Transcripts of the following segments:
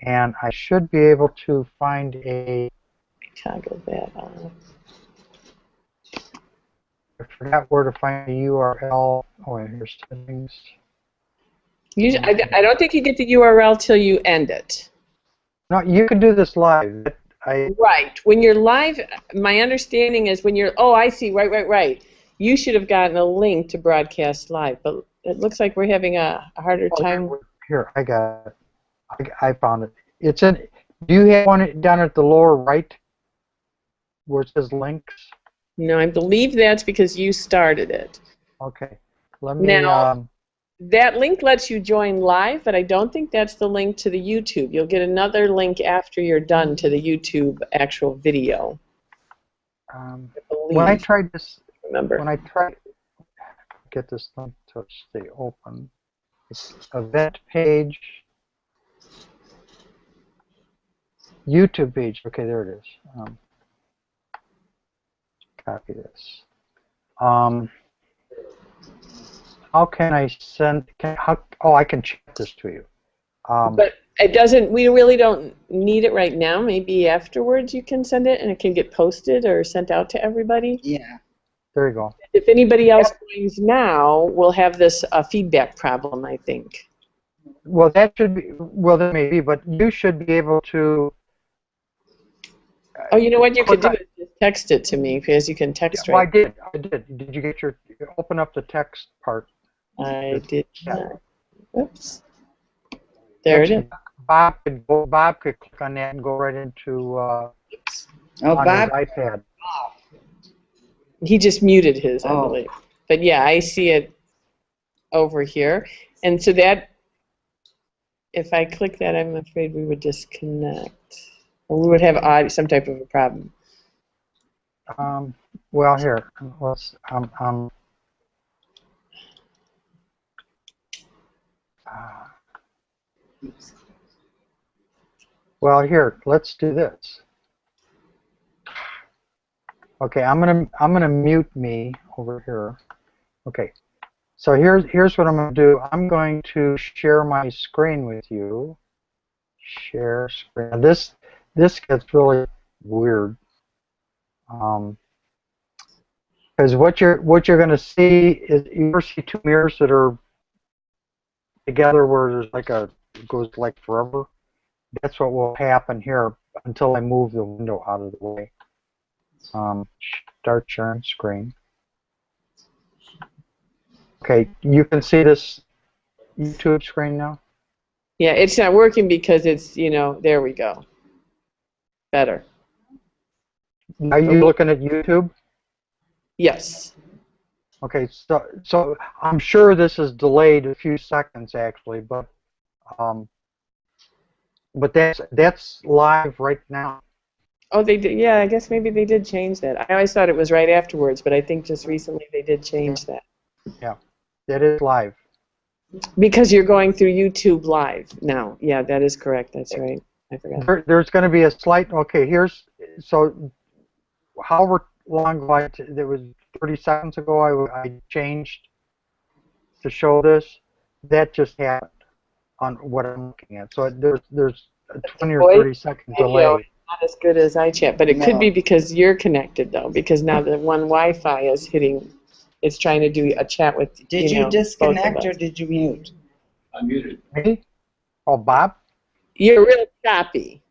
and I should be able to find a. Toggle that on. I forgot where to find the URL. Oh, and here's settings. I don't think you get the URL till you end it. No, you can do this live. Right. When you're live, my understanding is when you're, oh, I see, right. You should have gotten a link to broadcast live, but it looks like we're having a harder time. Here, I got it. I found it. It's in. Do you have one down at the lower right where it says links? No, I believe that's because you started it. Okay. Let me. Now, that link lets you join live, but I don't think that's the link to the YouTube. You'll get another link after you're done to the YouTube actual video. When I tried this, remember. When I tried to get this link to stay open, it's event page, YouTube page. Okay, there it is. Copy this. How can I send? Oh, I can chat this to you. But it doesn't. We really don't need it right now. Maybe afterwards you can send it, and it can get posted or sent out to everybody. Yeah. There you go. If anybody else joins now, we'll have this feedback problem, I think. Well, that should be. Well, that may be, but you should be able to. Oh, you know what you could do is just text it to me, because you can text Well, right. I did. Did you get your? Open up the text part. I did not. Oops. There it is. Bob could click on that and go right into on his iPad. He just muted his, I believe. But yeah, I see it over here. And so that, if I click that, I'm afraid we would disconnect. Or we would have some type of a problem. Well, here, let's, well, here, let's do this. Okay, I'm gonna mute me over here. Okay, so here's what I'm gonna do. I'm going to share my screen with you. Share screen. Now this gets really weird. Because what you're gonna see is you see two mirrors that are together where there's like it goes like forever. That's what will happen here until I move the window out of the way. Start sharing screen. Okay, you can see this YouTube screen now? Yeah, it's not working because it's, there we go. Better. Are you looking at YouTube? Yes. Okay, so I'm sure this is delayed a few seconds actually, but that's live right now. Oh, they did. Yeah, I guess maybe they did change that. I always thought it was right afterwards, but I think just recently they did change that. Yeah, it is live. Because you're going through YouTube Live now. Yeah, that is correct. That's right. I forgot. There's going to be a slight. Okay, so however long ago there was 30 seconds ago I changed to show this. That just happened on what I'm looking at. So there's a 20 or 30 second delay. Not as good as iChat, but it could be because you're connected though, because now the one Wi-Fi is hitting, it's trying to do a chat with. Did you disconnect or did you mute? I muted. Me? Oh, Bob? You're real choppy.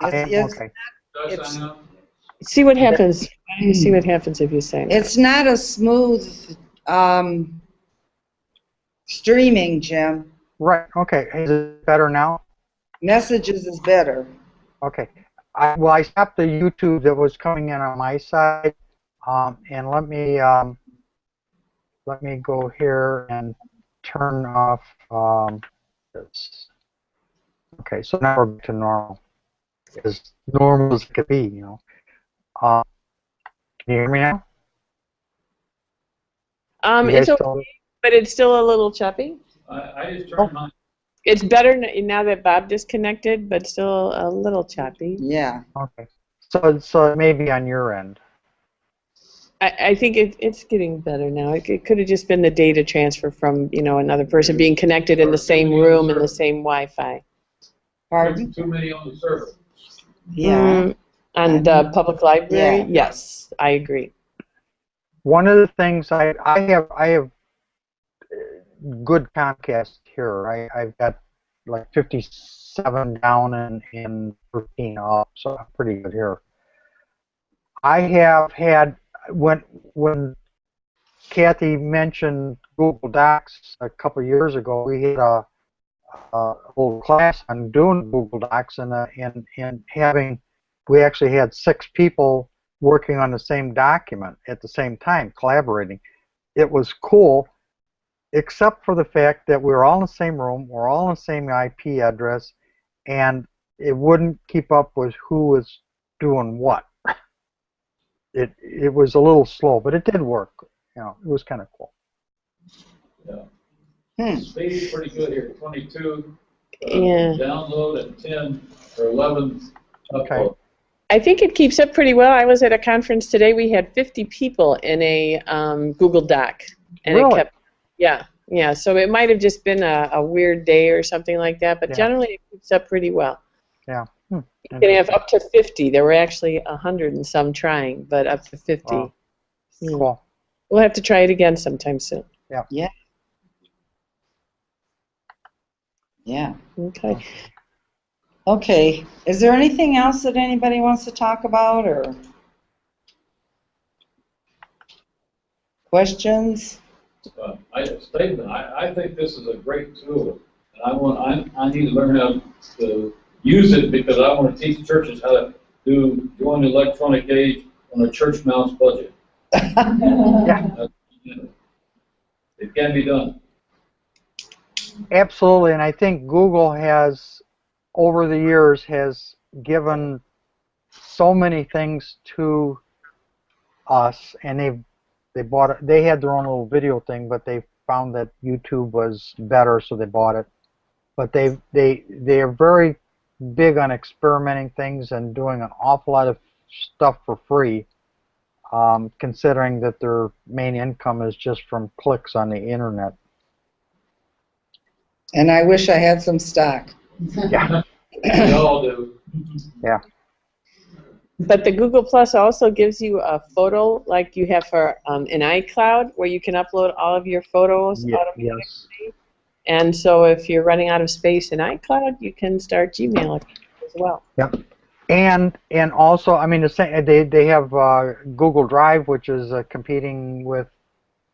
Okay. See what happens. You see what happens if you say that. It's not a smooth streaming, Jim. Right. Okay. Is it better now? Messages is better. Okay. I stopped the YouTube that was coming in on my side, and let me go here and turn off this. Okay, so now we're back to normal, as normal as it could be, Can you hear me now? It's okay, but it's still a little choppy. I just turned mine. It's better now that Bob disconnected, but still a little choppy. Yeah. Okay. So it may be on your end. I think it's getting better now. It could have just been the data transfer from another person being connected in the same room in the same Wi-Fi. Pardon? Too many on the server. Yeah. On the public library, Yeah. yes, I agree. One of the things I have good Comcast here. I've got like 57 down and 13 up, so I'm pretty good here. I have had when Kathy mentioned Google Docs a couple of years ago, we had a little class on doing Google Docs and having, we actually had 6 people working on the same document at the same time, collaborating. It was cool, except for the fact that we were all in the same room, we're all in the same IP address, and it wouldn't keep up with who was doing what. It was a little slow, but it did work. You know, it was kind of cool. Yeah. Speed is pretty good here. 22. Yeah. Download at 10 or 11. Okay. Upload. I think it keeps up pretty well. I was at a conference today. We had 50 people in a Google Doc, and Really? it kept, yeah. So it might have just been a weird day or something like that, but Yeah. generally it keeps up pretty well. Yeah. You can have up to 50. There were actually 100 and some trying, but up to 50. Wow. Yeah. Cool. We'll have to try it again sometime soon. Yeah. Yeah. Okay. Okay. Is there anything else that anybody wants to talk about or questions? I think this is a great tool, and I need to learn how to use it because I want to teach churches how to join the electronic age on a church mouse budget. Yeah. It can be done. Absolutely, and I think Google has, over the years, has given so many things to us, and they bought it. They had their own little video thing, but they found that YouTube was better, so they bought it. But they are very big on experimenting things and doing an awful lot of stuff for free, considering that their main income is just from clicks on the internet. And I wish I had some stock. Yeah. We all do. Yeah. But the Google Plus also gives you a photo like you have for in iCloud, where you can upload all of your photos automatically. Yes. And so if you're running out of space in iCloud, you can start Gmail as well. Yep. And also, I mean, they have Google Drive, which is competing with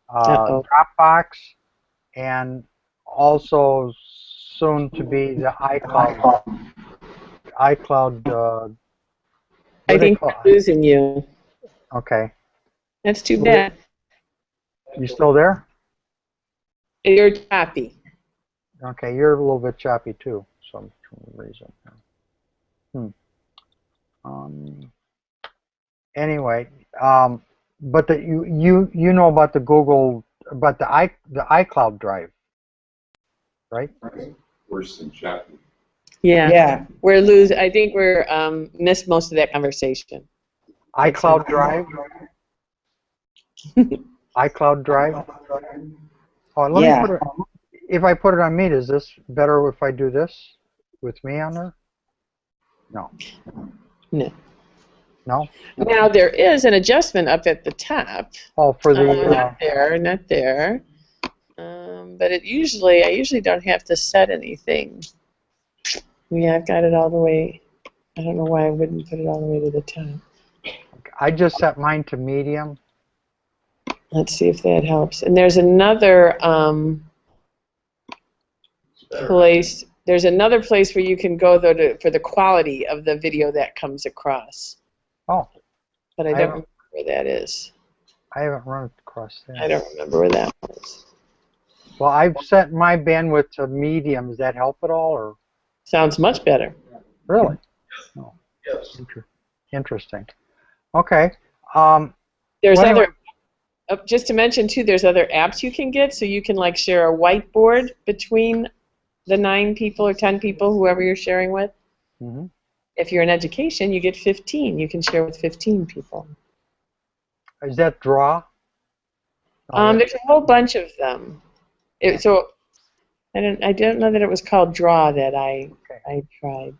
Dropbox, and also soon to be the iCloud. I think we're losing you. Okay. That's too bad. You still there? You're choppy. Okay, you're a little bit choppy too, for some reason. Anyway, but you know about the Google, about the iCloud Drive, right? Worse than choppy. Yeah. Yeah. I think we're missed most of that conversation. iCloud Drive. iCloud Drive. Oh, let me put it. If I put it on me, is this better if I do this with me on there? No. No. No? Now there is an adjustment up at the top. Oh, for the Not there. But I usually don't have to set anything. Yeah, I've got it all the way. I don't know why I wouldn't put it all the way to the top. I just set mine to medium. Let's see if that helps. And there's another place. There's another place where you can go though for the quality of the video that comes across. Oh. But I don't remember where that is. I haven't run across that. I don't remember where that was. Well, I've set my bandwidth to medium. Does that help at all, or? Sounds much better. Really? Oh. Yes. Interesting. Okay. There's Well, other. Just to mention too, there's other apps you can get, so you can like share a whiteboard between the 9 people or 10 people, whoever you're sharing with. Mm-hmm. If you're in education, you get 15. You can share with 15 people. Is that Draw? There's a whole bunch of them. So I don't know that it was called Draw that I tried.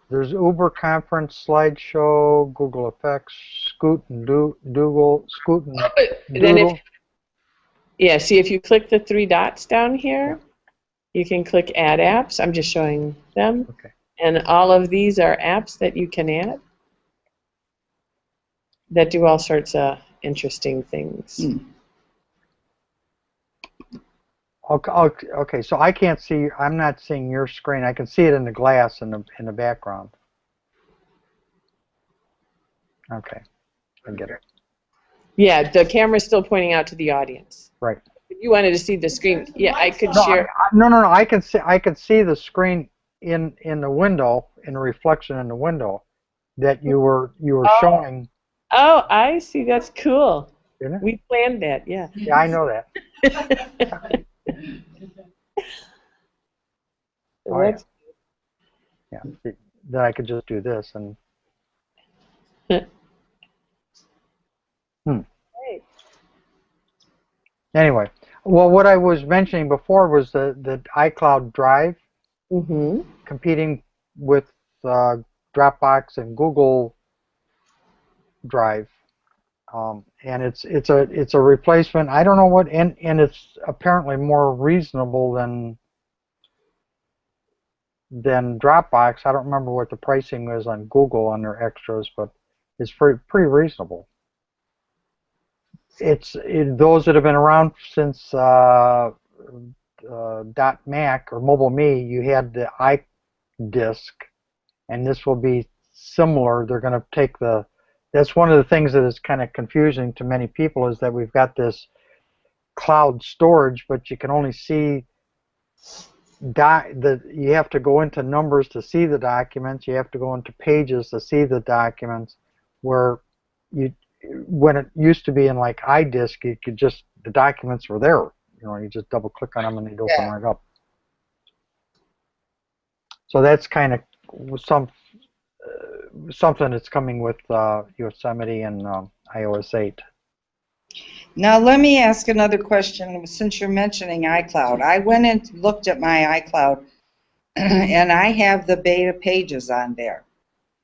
There's Uber Conference, Slideshow, Google Effects, Scoot and Doodle, Scoot and Then Doodle. see if you click the three dots down here, you can click Add Apps. I'm just showing them. Okay. And all of these are apps that you can add that do all sorts of interesting things. Okay, so I can't see. I'm not seeing your screen. I can see it in the glass in the background. Okay, I get it. Yeah, the camera's still pointing out to the audience. Right. If you wanted to see the screen, yeah, I could No, share. no. I can see the screen in the window, in the reflection in the window that you were showing. Oh, I see. That's cool. Isn't it? We planned that. Yeah. Yeah, I know that. Oh, yeah. Yeah. Then I could just do this and. Anyway, well, what I was mentioning before was the iCloud Drive competing with Dropbox and Google Drive, and it's a replacement. I don't know what, and it's apparently more reasonable than Dropbox. I don't remember what the pricing was on Google on their extras, but it's pretty reasonable. Those that have been around since .Mac or Mobile Me, you had the iDisk, and this will be similar. They're going to take that's one of the things that is kind of confusing to many people, is that we've got this cloud storage, but you can only see you have to go into numbers to see the documents. You have to go into pages to see the documents, where when it used to be in like iDisk, you could the documents were there. You just double click on them and they'd open right up. So that's kind of something that's coming with Yosemite and iOS 8. Now let me ask another question, since you're mentioning iCloud. I went and looked at my iCloud and I have the beta pages on there.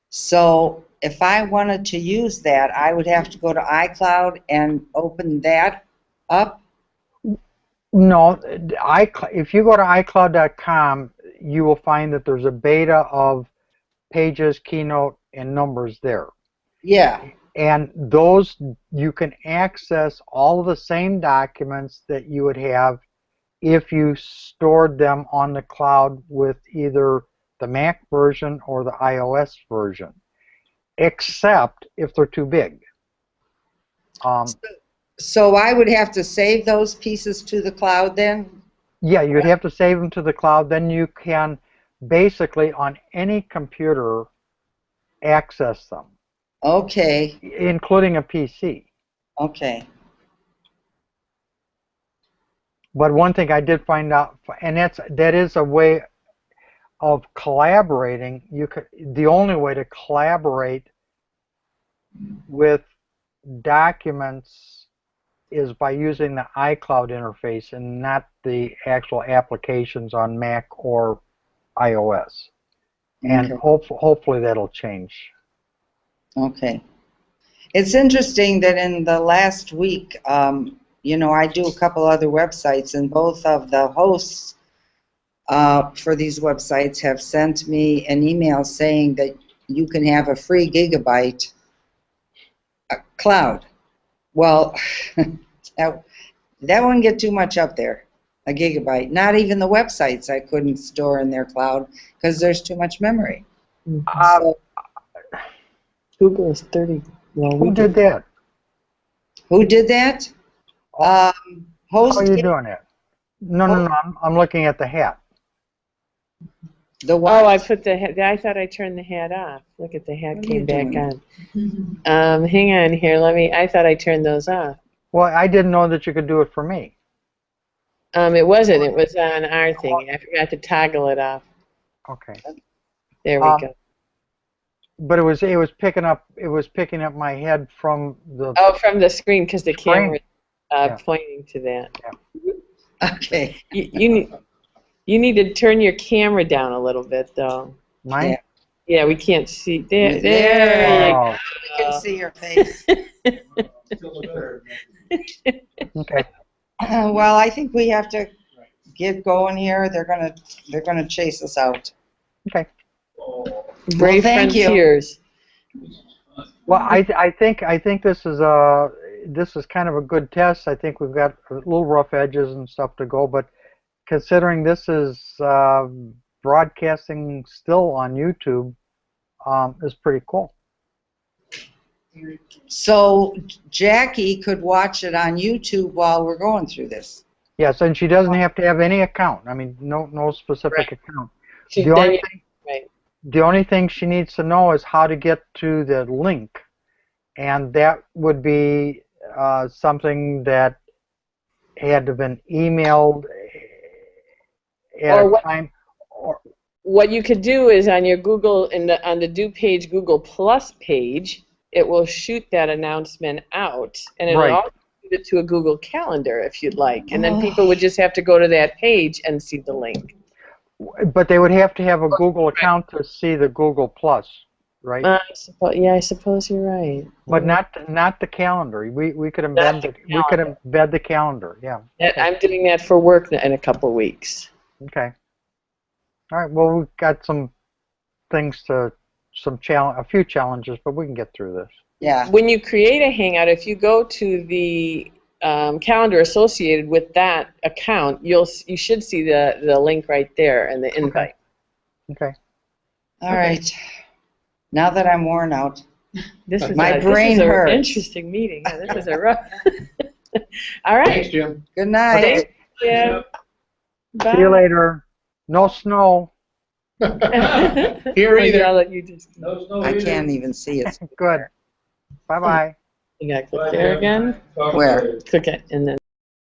So if I wanted to use that, I would have to go to iCloud and open that up? No, if you go to iCloud.com, you will find that there's a beta of Pages, Keynote, and Numbers there. Yeah. And those, you can access all of the same documents that you would have if you stored them on the cloud with either the Mac version or the iOS version, except if they're too big. So I would have to save those pieces to the cloud then? Yeah, you'd have to save them to the cloud. Then you can basically on any computer access them. Okay. Including a PC. Okay. But one thing I did find out, and that is a way of collaborating. The only way to collaborate with documents is by using the iCloud interface and not the actual applications on Mac or iOS. And hopefully that'll change. Okay. It's interesting that in the last week, you know, I do a couple other websites, and both of the hosts for these websites have sent me an email saying that you can have a free gigabyte cloud. Well, that wouldn't get too much up there, a gigabyte. Not even the websites I couldn't store in their cloud because there's too much memory. So, Google is 30. Well, who did that? Who did that? How Host. are you doing it? No. I'm looking at the hat. The what? Oh, I put the hat. I thought I turned the hat off. Look at the hat came back on. Hang on here. I thought I turned those off. Well, I didn't know that you could do it for me. It wasn't. It was on our thing. I forgot to toggle it off. Okay. There we go. But it was picking up my head from the. Oh, from the screen because the screen. camera is pointing to that. Yeah. Okay. You need. You need to turn your camera down a little bit, though. Mine? Yeah, we can't see. There There you Oh, I can see your face. okay. Well, I think we have to get going here. They're gonna chase us out. Okay. Brave thank you. Frontiers. Well, I think this is kind of a good test. I think we've got a little rough edges and stuff to go, but considering this is broadcasting still on YouTube, is pretty cool. So Jackie could watch it on YouTube while we're going through this. Yes, and she doesn't have to have any account. I mean, no specific account. She's The only done thing, right. the only thing she needs to know is how to get to the link, and that would be something that had to have been emailed at Or a what- time. Or, What you could do is on your Google, on the Do Page Google Plus page, it will shoot that announcement out, and it'll Right. also shoot it to a Google Calendar if you'd like, and then people would just have to go to that page and see the link. but they would have to have a Google account to see the Google Plus, right? I suppose you're right. But not the calendar. We could embed the calendar. Yeah. I'm doing that for work in a couple weeks. Okay. All right. Well, we've got some things a few challenges, but we can get through this. Yeah. When you create a Hangout, if you go to the calendar associated with that account, you should see the link right there and the invite. Okay. All right. Now that I'm worn out. This is My this brain is an hurts. interesting meeting. Yeah, this is a rough. All right. Thanks, Jim. Good night. Okay. Yeah. Bye. See you later. No snow. Here I'll either. let you just. No snow I either. can't even see it. Good. Bye bye. You gotta click Bye, there Jim. again. Talk Where? later. Click it and then.